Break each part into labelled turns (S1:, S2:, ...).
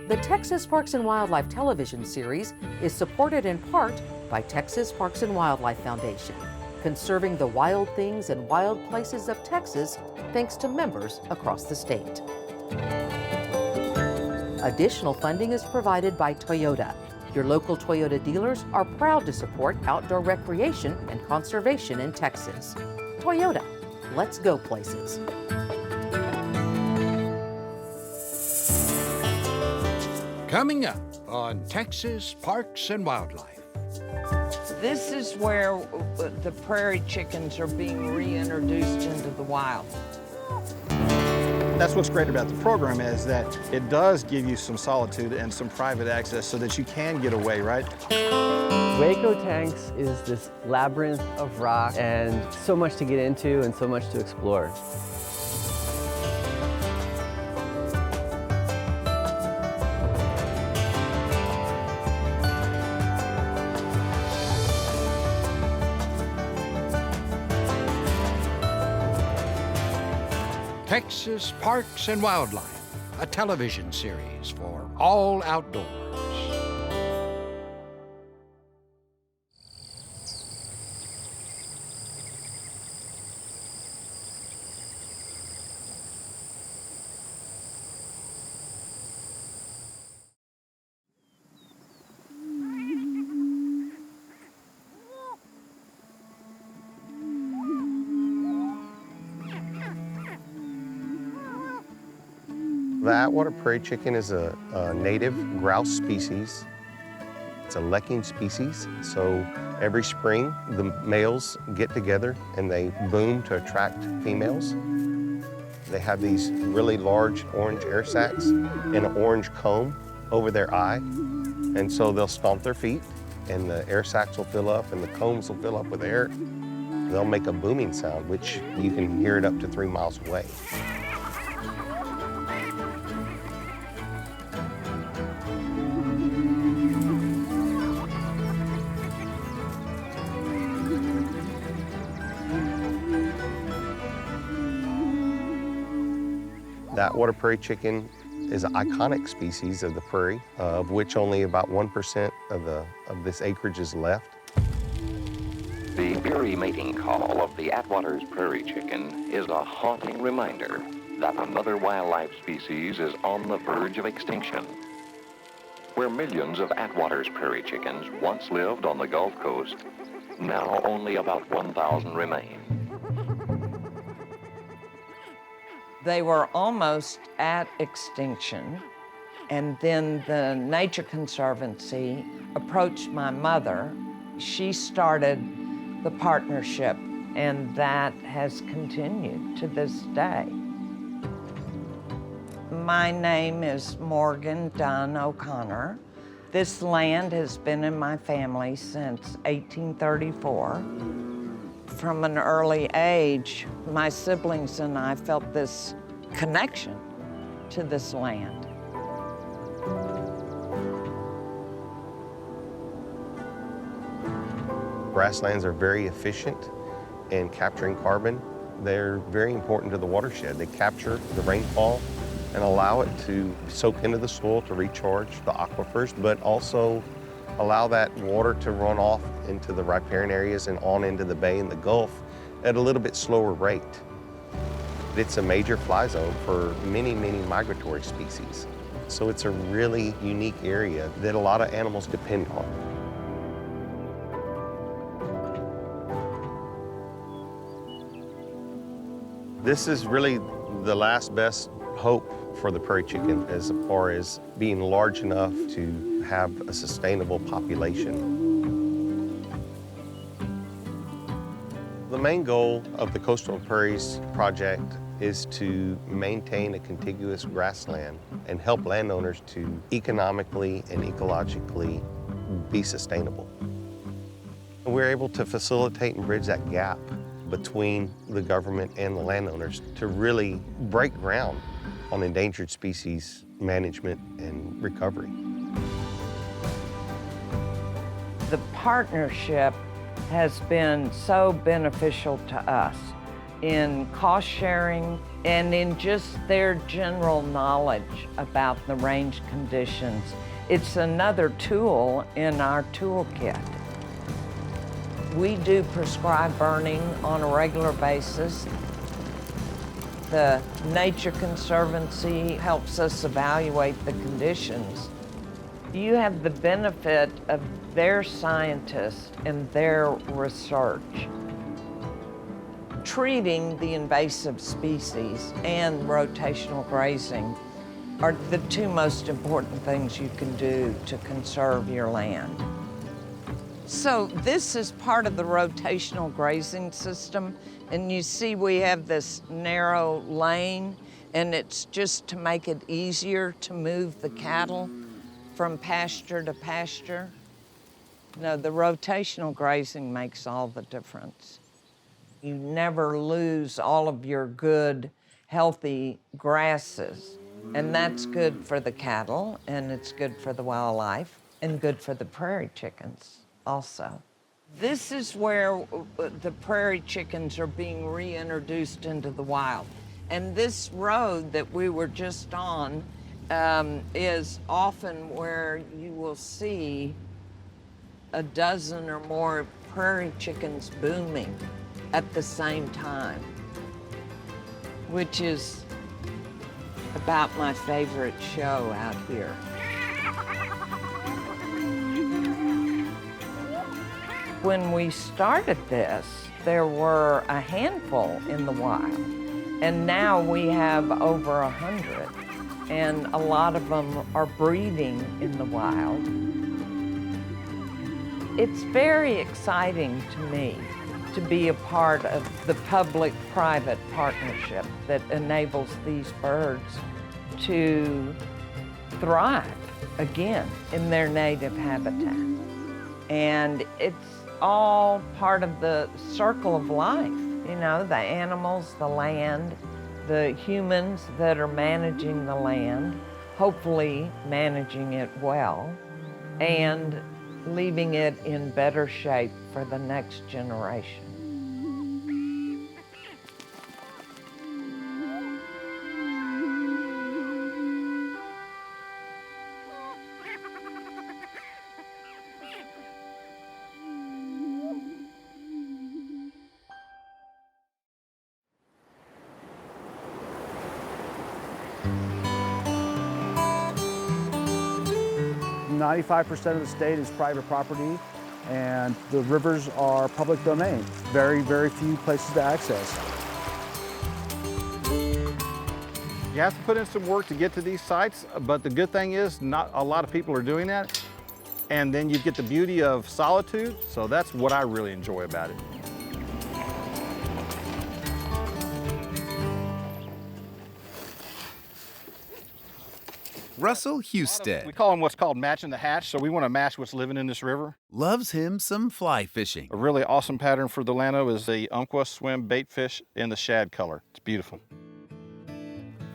S1: The Texas Parks and Wildlife television series is supported in part by Texas Parks and Wildlife Foundation, conserving the wild things and wild places of Texas thanks to members across the state. Additional funding is provided by Toyota. Your local Toyota dealers are proud to support outdoor recreation and conservation in Texas. Toyota, let's go places.
S2: Coming up on Texas Parks and Wildlife.
S3: This is where the prairie chickens are being reintroduced into the wild.
S4: That's what's great about the program is that it does give you some solitude and some private access so that you can get away, right?
S5: Hueco tanks is this labyrinth of rock and so much to get into and so much to explore.
S2: Texas Parks and Wildlife, a television series for all outdoors.
S6: The Attwater prairie chicken is a native grouse species. It's a lekking species, so every spring the males get together and they boom to attract females. They have these really large orange air sacs and an orange comb over their eye, and so they'll stomp their feet and the air sacs will fill up and the combs will fill up with air. They'll make a booming sound, which you can hear it up to 3 miles away. The Attwater prairie chicken is an iconic species of the prairie, of which only about 1% of this acreage is left.
S7: The eerie mating call of the Attwater's prairie chicken is a haunting reminder that another wildlife species is on the verge of extinction. Where millions of Attwater's prairie chickens once lived on the Gulf Coast, now only about 1,000 remain.
S3: They were almost at extinction, and then the Nature Conservancy approached my mother. She started the partnership, and that has continued to this day. My name is Morgan Dunn O'Connor. This land has been in my family since 1834. From an early age, my siblings and I felt this connection to this land.
S6: Grasslands are very efficient in capturing carbon. They're very important to the watershed. They capture the rainfall and allow it to soak into the soil to recharge the aquifers, but also allow that water to run off into the riparian areas and on into the bay and the Gulf at a little bit slower rate. It's a major fly zone for many, many migratory species. So it's a really unique area that a lot of animals depend on. This is really the last best hope for the prairie chicken as far as being large enough to have a sustainable population. The main goal of the Coastal Prairies project is to maintain a contiguous grassland and help landowners to economically and ecologically be sustainable. We're able to facilitate and bridge that gap between the government and the landowners to really break ground on endangered species management and recovery.
S3: The partnership has been so beneficial to us. in cost sharing, and in just their general knowledge about the range conditions. It's another tool in our toolkit. We do prescribed burning on a regular basis. The Nature Conservancy helps us evaluate the conditions. You have the benefit of their scientists and their research. Treating the invasive species and rotational grazing are the two most important things you can do to conserve your land. So this is part of the rotational grazing system, and you see we have this narrow lane, and it's just to make it easier to move the cattle from pasture to pasture. No, the rotational grazing makes all the difference. You never lose all of your good, healthy grasses, and that's good for the cattle, and it's good for the wildlife, and good for the prairie chickens also. This is where the prairie chickens are being reintroduced into the wild. And this road that we were just on is often where you will see a dozen or more prairie chickens booming at the same time, which is about my favorite show out here. When we started this, there were a handful in the wild, and now we have over 100, and a lot of them are breeding in the wild. It's very exciting to me to be a part of the public-private partnership that enables these birds to thrive again in their native habitat. And it's all part of the circle of life, you know, the animals, the land, the humans that are managing the land, hopefully managing it well, and leaving it in better shape for the next generation.
S8: .95% of the state is private property, and the rivers are public domain. Very, very few places to access.
S4: You have to put in some work to get to these sites, but the good thing is not a lot of people are doing that. And then you get the beauty of solitude, so that's what I really enjoy about it.
S9: Russell Husted
S4: We call them what's called matching the hatch, so we want to match what's living in this river.
S9: loves him some fly fishing.
S4: A really awesome pattern for the Llano is the umpqua swim bait fish in the shad color. It's beautiful.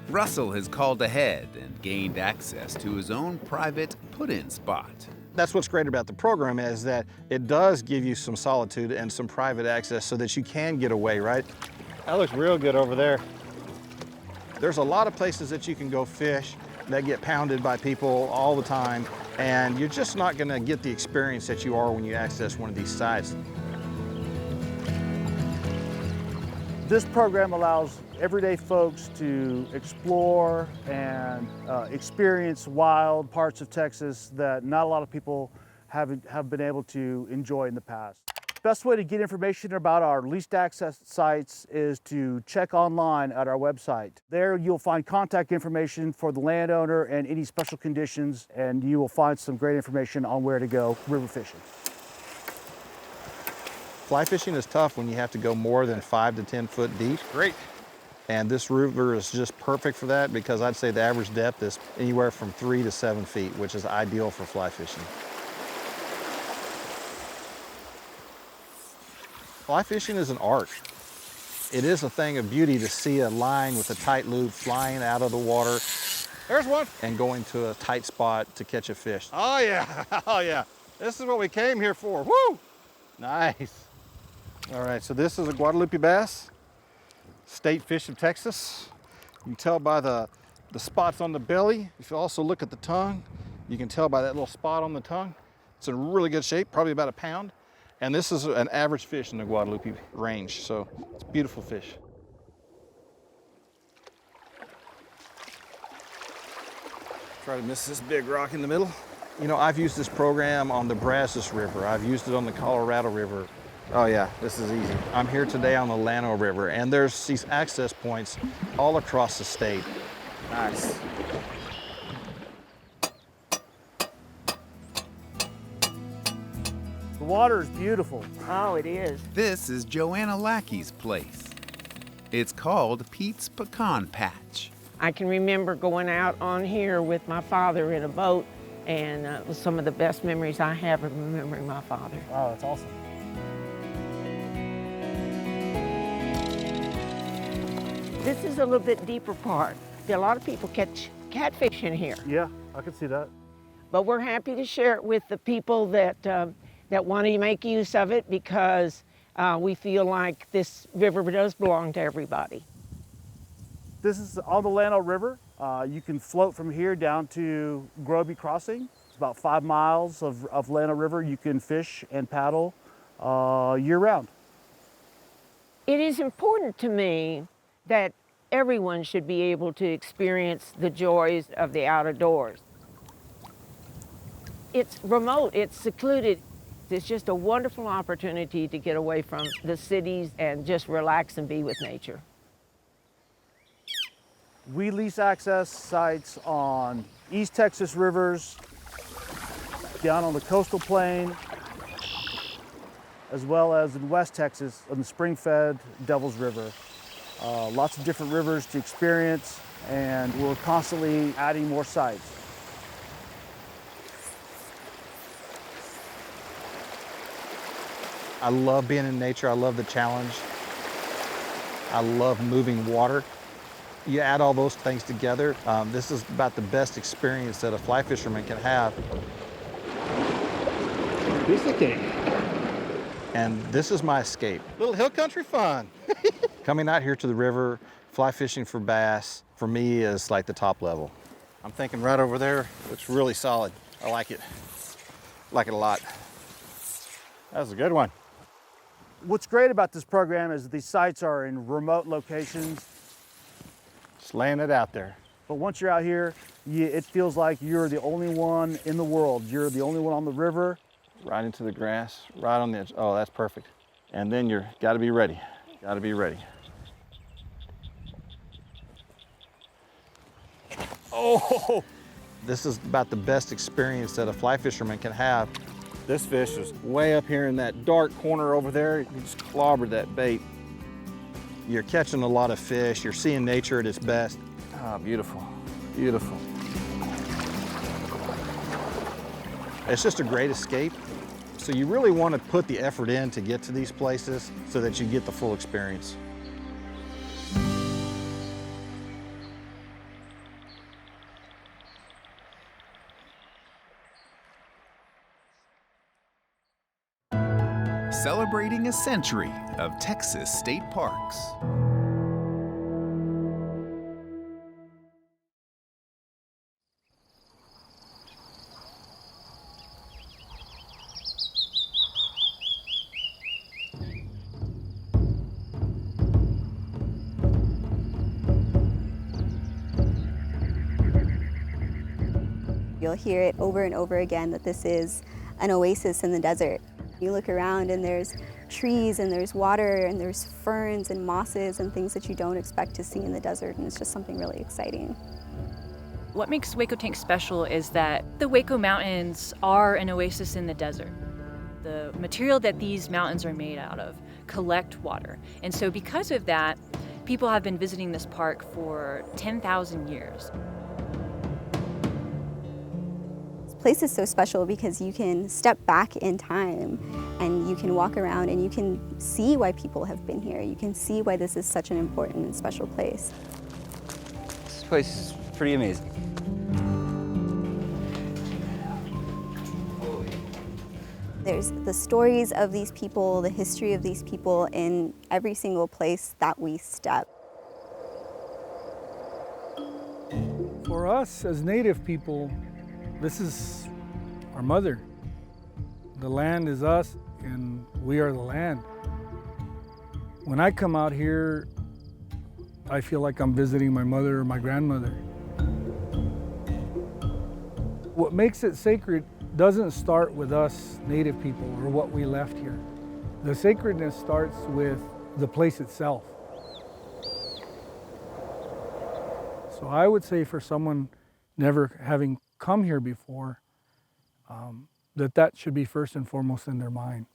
S9: Russell has called ahead and gained access to his own private put-in spot.
S4: That's what's great about the program is that it does give you some solitude and some private access so that you can get away, right? That looks real good over there. There's a lot of places that you can go fish that get pounded by people all the time, and you're just not gonna get the experience that you are when you access one of these sites.
S8: This program allows everyday folks to explore and experience wild parts of Texas that not a lot of people have been able to enjoy in the past. Best way to get information about our leased access sites is to check online at our website. There you'll find contact information for the landowner and any special conditions, and you will find some great information on where to go river fishing.
S4: Fly fishing is tough when you have to go more than 5 to 10 foot deep. Great. And this river is just perfect for that because I'd say the average depth is anywhere from 3 to 7 feet, which is ideal for fly fishing. Fly fishing is an art. It is a thing of beauty to see a line with a tight loop flying out of the water. There's one. And going to a tight spot to catch a fish. Oh yeah, oh yeah. This is what we came here for, woo! Nice. All right, so this is a Guadalupe bass. state fish of Texas. You can tell by the spots on the belly. If you also look at the tongue, you can tell by that little spot on the tongue. It's in really good shape, probably about a pound. And this is an average fish in the Guadalupe range, so it's a beautiful fish. Try to miss this big rock in the middle. You know, I've used this program on the Brazos River. I've used it on the Colorado River. Oh yeah, this is easy. I'm here today on the Llano River, and there's these access points all across the state. Nice.
S8: The water is beautiful.
S3: Oh, it is.
S9: This is Joanna Lackey's place. It's called Pete's Pecan Patch.
S10: I can remember going out on here with my father in a boat, and it was some of the best memories I have of remembering my father.
S8: Oh, that's awesome.
S10: This is a little bit deeper part. A lot of people catch catfish in here,
S8: Yeah, I can see that.
S10: but we're happy to share it with the people that want to make use of it, because we feel like this river does belong to everybody.
S8: This is on the Llano River. You can float from here down to Groby Crossing. It's about 5 miles of Llano River. You can fish and paddle year-round.
S10: It is important to me that everyone should be able to experience the joys of the outdoors. It's remote, it's secluded. It's just a wonderful opportunity to get away from the cities and just relax and be with nature.
S8: We lease access sites on East Texas rivers, down on the coastal plain, as well as in West Texas on the spring-fed Devil's River. Lots of different rivers to experience, and we're constantly adding more sites.
S4: I love being in nature. I love the challenge. I love moving water. You add all those things together, this is about the best experience that a fly fisherman can have.
S8: Piece of cake.
S4: And this is my escape. Little hill country fun. Coming out here to the river, fly fishing for bass, for me is like the top level. I'm thinking right over there, it's really solid. I like it. Like it a lot. That was a good one.
S8: What's great about this program is that these sites are in remote locations.
S4: Just laying it out there.
S8: But once you're out here, it feels like you're the only one in the world. You're the only one on the river.
S4: Right into the grass, right on the edge. Oh, that's perfect. And then you're gotta be ready. Gotta be ready. Oh! This is about the best experience that a fly fisherman can have. This fish is way up here in that dark corner over there. You just clobbered that bait. You're catching a lot of fish. You're seeing nature at its best. Ah, beautiful, beautiful. It's just a great escape. So you really want to put the effort in to get to these places so that you get the full experience.
S9: Celebrating a century of Texas state parks.
S11: You'll hear it over and over again that this is an oasis in the desert. You look around and there's trees and there's water and there's ferns and mosses and things that you don't expect to see in the desert, and it's just something really exciting.
S12: What makes Hueco Tank special is that the Hueco Mountains are an oasis in the desert. The material that these mountains are made out of collect water. And so because of that, people have been visiting this park for 10,000 years.
S11: This place is so special because you can step back in time and you can walk around and you can see why people have been here. You can see why this is such an important and special place.
S13: This place is pretty amazing.
S11: There's the stories of these people, the history of these people in every single place that we step.
S14: For us as Native people, this is our mother. The land is us and we are the land. When I come out here, I feel like I'm visiting my mother or my grandmother. What makes it sacred doesn't start with us Native people or what we left here. The sacredness starts with the place itself. So I would say for someone never having come here before, that should be first and foremost in their mind.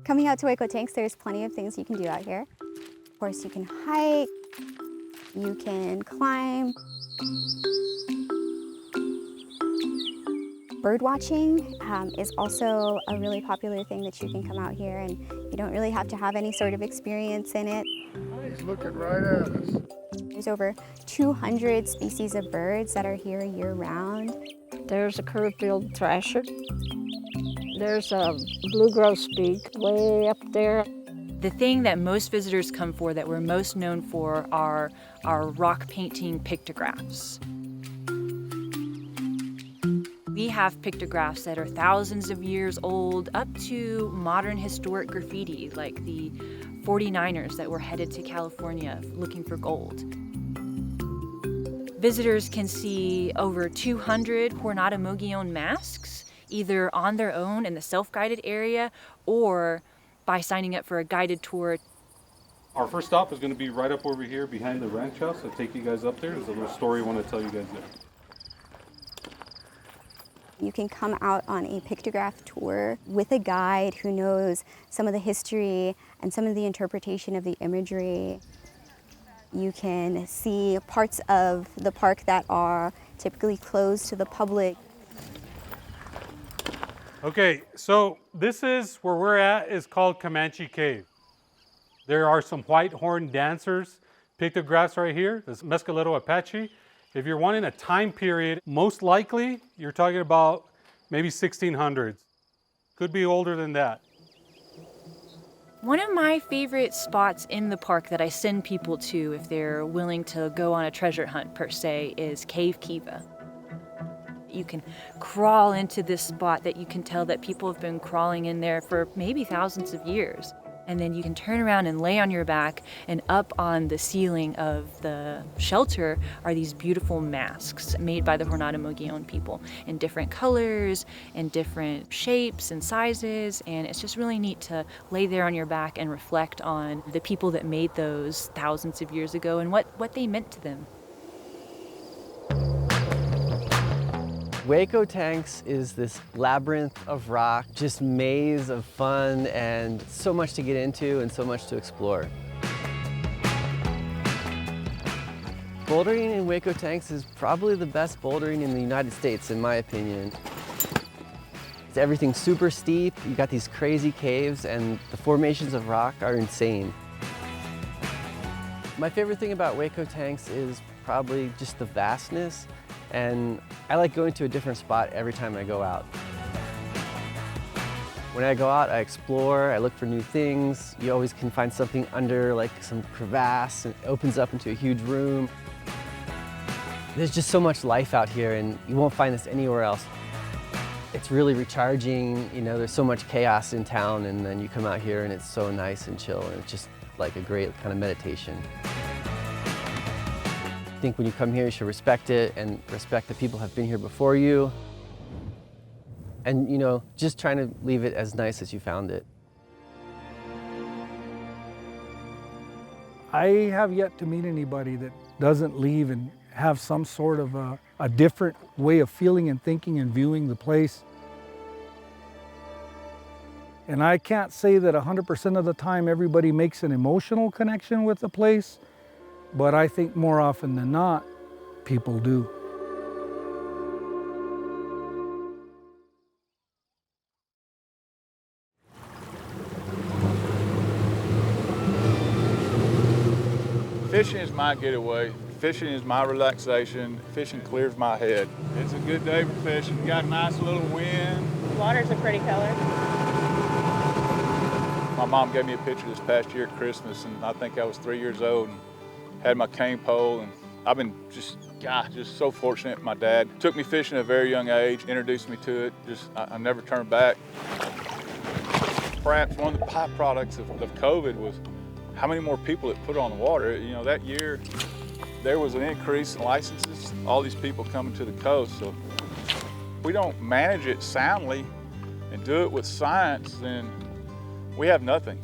S11: Coming out to Hueco Tanks, there's plenty of things you can do out here. Of course, you can hike, you can climb. Bird watching is also a really popular thing that you can come out here, and you don't really have to have any sort of experience in it.
S15: He's looking right at us.
S11: There's over 200 species of birds that are here year-round.
S10: There's a curve-billed thrasher. There's a blue grosbeak way up there.
S12: The thing that most visitors come for, that we're most known for, are our rock painting pictographs. We have pictographs that are thousands of years old, up to modern historic graffiti, like the 49ers that were headed to California looking for gold. Visitors can see over 200 Hornada-Mogollon masks, either on their own in the self-guided area or by signing up for a guided tour.
S16: Our first stop is going to be right up over here behind the ranch house. I'll take you guys up there. There's a little story I want to tell you guys there.
S11: You can come out on a pictograph tour with a guide who knows some of the history and some of the interpretation of the imagery. You can see parts of the park that are typically closed to the public.
S16: Okay, so this is where we're at, is called Comanche Cave. There are some white horn dancers, pictographs right here. This Mescalero Apache. If you're wanting a time period, most likely you're talking about maybe 1600s. Could be older than that.
S12: One of my favorite spots in the park that I send people to if they're willing to go on a treasure hunt per se is Cave Kiva. You can crawl into this spot that you can tell that people have been crawling in there for maybe thousands of years. And then you can turn around and lay on your back, and up on the ceiling of the shelter are these beautiful masks made by the Hornada-Mogollon people in different colors and different shapes and sizes. And it's just really neat to lay there on your back and reflect on the people that made those thousands of years ago and what they meant to them.
S5: Hueco Tanks is this labyrinth of rock, just maze of fun and so much to get into and so much to explore. Bouldering in Hueco Tanks is probably the best bouldering in the United States, in my opinion. Everything's super steep, you got these crazy caves, and the formations of rock are insane. My favorite thing about Hueco Tanks is probably just the vastness. And I like going to a different spot every time I go out. When I go out, I explore, I look for new things. You always can find something under like some crevasse, and it opens up into a huge room. There's just so much life out here, and you won't find this anywhere else. It's really recharging, you know, there's so much chaos in town, and then you come out here and it's so nice and chill, and it's just like a great kind of meditation. I think when you come here, you should respect it and respect the people who have been here before you. And, you know, just trying to leave it as nice as you found it.
S14: I have yet to meet anybody that doesn't leave and have some sort of a different way of feeling and thinking and viewing the place. And I can't say that 100% of the time everybody makes an emotional connection with the place, but I think more often than not, people do.
S15: Fishing is my getaway. Fishing is my relaxation. Fishing clears my head. It's a good day for fishing. Got a nice little wind.
S17: Water's a pretty color.
S15: My mom gave me a picture this past year at Christmas, and I think I was 3 years old. And had my cane pole, and I've been just so fortunate. My dad took me fishing at a very young age, introduced me to it. I never turned back. Perhaps one of the byproducts of COVID was how many more people it put on the water. You know, that year there was an increase in licenses, all these people coming to the coast. So if we don't manage it soundly and do it with science, then we have nothing.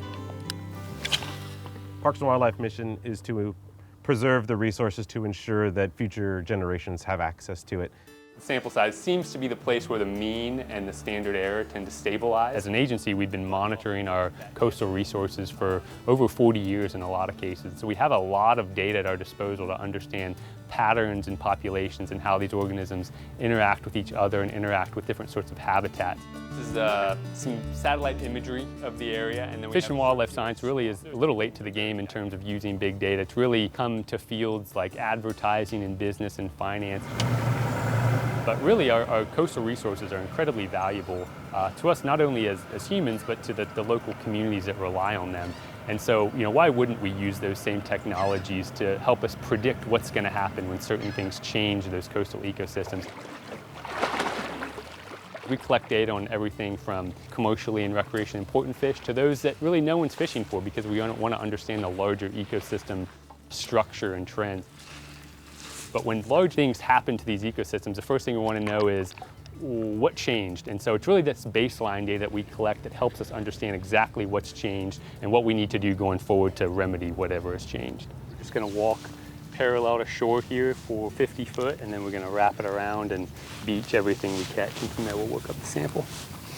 S17: Parks and Wildlife mission is to preserve the resources to ensure that future generations have access to it.
S18: The sample size seems to be the place where the mean and the standard error tend to stabilize. As an agency, we've been monitoring our coastal resources for over 40 years in a lot of cases. So we have a lot of data at our disposal to understand patterns in populations and how these organisms interact with each other and interact with different sorts of habitats. This is some satellite imagery of the area, and then Fish and Wildlife Science really is a little late to the game in terms of using big data. It's really come to fields like advertising and business and finance. But really, our coastal resources are incredibly valuable to us, not only as humans, but to the local communities that rely on them. And so, you know, why wouldn't we use those same technologies to help us predict what's going to happen when certain things change those coastal ecosystems? We collect data on everything from commercially and recreationally important fish to those that really no one's fishing for, because we want to understand the larger ecosystem structure and trends. But when large things happen to these ecosystems, the first thing we want to know is what changed. And so it's really this baseline data that we collect that helps us understand exactly what's changed and what we need to do going forward to remedy whatever has changed. We're just going to walk parallel to shore here for 50 foot, and then we're going to wrap it around and beach everything we catch, and from there we'll work up the sample.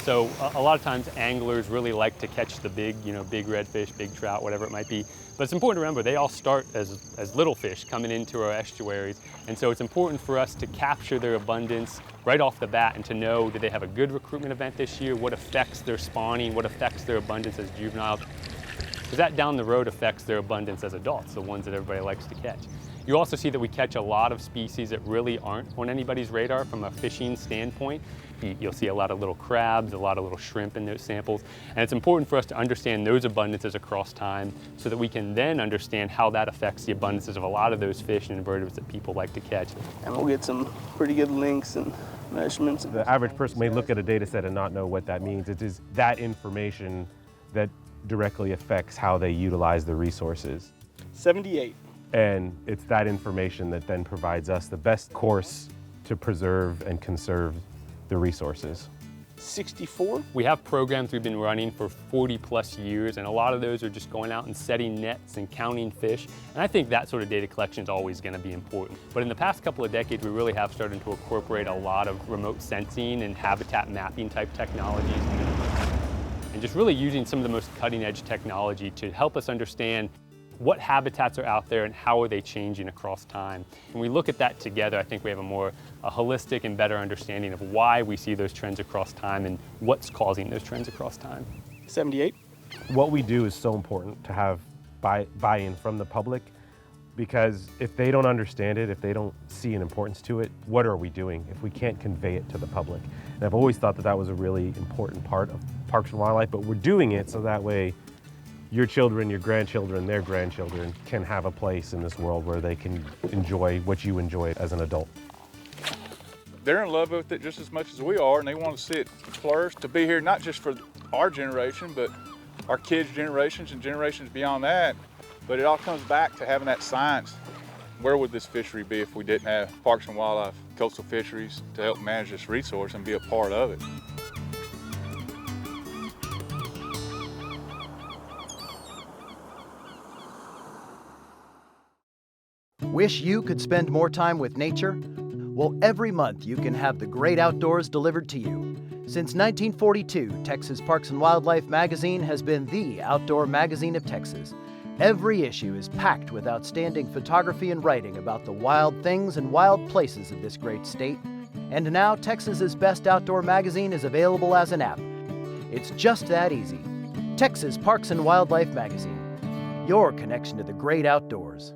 S18: So a lot of times anglers really like to catch the big, big redfish, big trout, whatever it might be. But it's important to remember they all start as little fish coming into our estuaries. And so it's important for us to capture their abundance right off the bat and to know, did they have a good recruitment event this year? What affects their spawning? What affects their abundance as juveniles? Because that down the road affects their abundance as adults, the ones that everybody likes to catch. You also see that we catch a lot of species that really aren't on anybody's radar from a fishing standpoint. You'll see a lot of little crabs, a lot of little shrimp in those samples. And it's important for us to understand those abundances across time so that we can then understand how that affects the abundances of a lot of those fish and invertebrates that people like to catch.
S19: And we'll get some pretty good links and measurements.
S17: The average person may look at a data set and not know what that means. It is that information that directly affects how they utilize the resources.
S19: 78.
S17: And it's that information that then provides us the best course to preserve and conserve the resources.
S19: 64.
S18: We have programs we've been running for 40 plus years, and a lot of those are just going out and setting nets and counting fish. And I think that sort of data collection is always going to be important. But in the past couple of decades, we really have started to incorporate a lot of remote sensing and habitat mapping type technologies, and just really using some of the most cutting edge technology to help us understand what habitats are out there and how are they changing across time. When we look at that together, I think we have a holistic and better understanding of why we see those trends across time and what's causing those trends across time.
S19: 78.
S17: What we do is so important to have buy-in from the public, because if they don't understand it, if they don't see an importance to it, what are we doing if we can't convey it to the public? And I've always thought that that was a really important part of Parks and Wildlife, but we're doing it so that way your children, your grandchildren, their grandchildren can have a place in this world where they can enjoy what you enjoy as an adult.
S15: They're in love with it just as much as we are, and they want to see it flourish, to be here not just for our generation, but our kids' generations and generations beyond that. But it all comes back to having that science. Where would this fishery be if we didn't have Parks and Wildlife, coastal fisheries to help manage this resource and be a part of it?
S20: Wish you could spend more time with nature? Well, every month you can have the great outdoors delivered to you. Since 1942, Texas Parks and Wildlife magazine has been the outdoor magazine of Texas. Every issue is packed with outstanding photography and writing about the wild things and wild places of this great state. And now Texas's best outdoor magazine is available as an app. It's just that easy. Texas Parks and Wildlife magazine. Your connection to the great outdoors.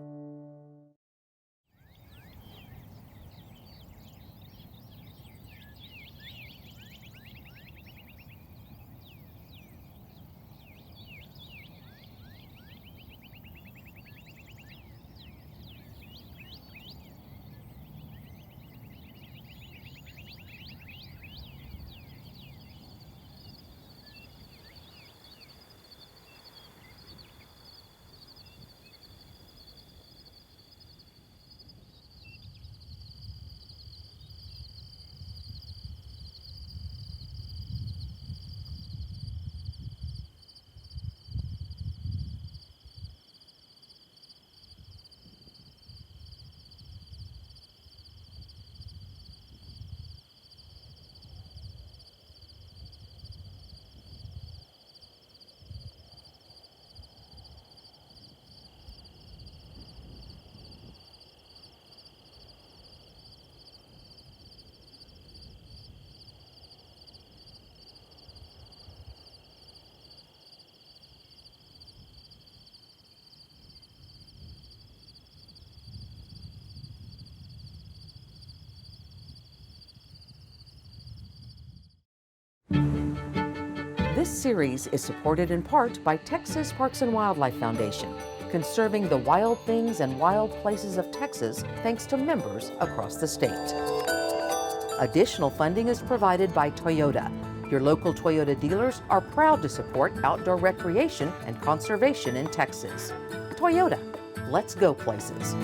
S1: This series is supported in part by Texas Parks and Wildlife Foundation, conserving the wild things and wild places of Texas thanks to members across the state. Additional funding is provided by Toyota. Your local Toyota dealers are proud to support outdoor recreation and conservation in Texas. Toyota, let's go places.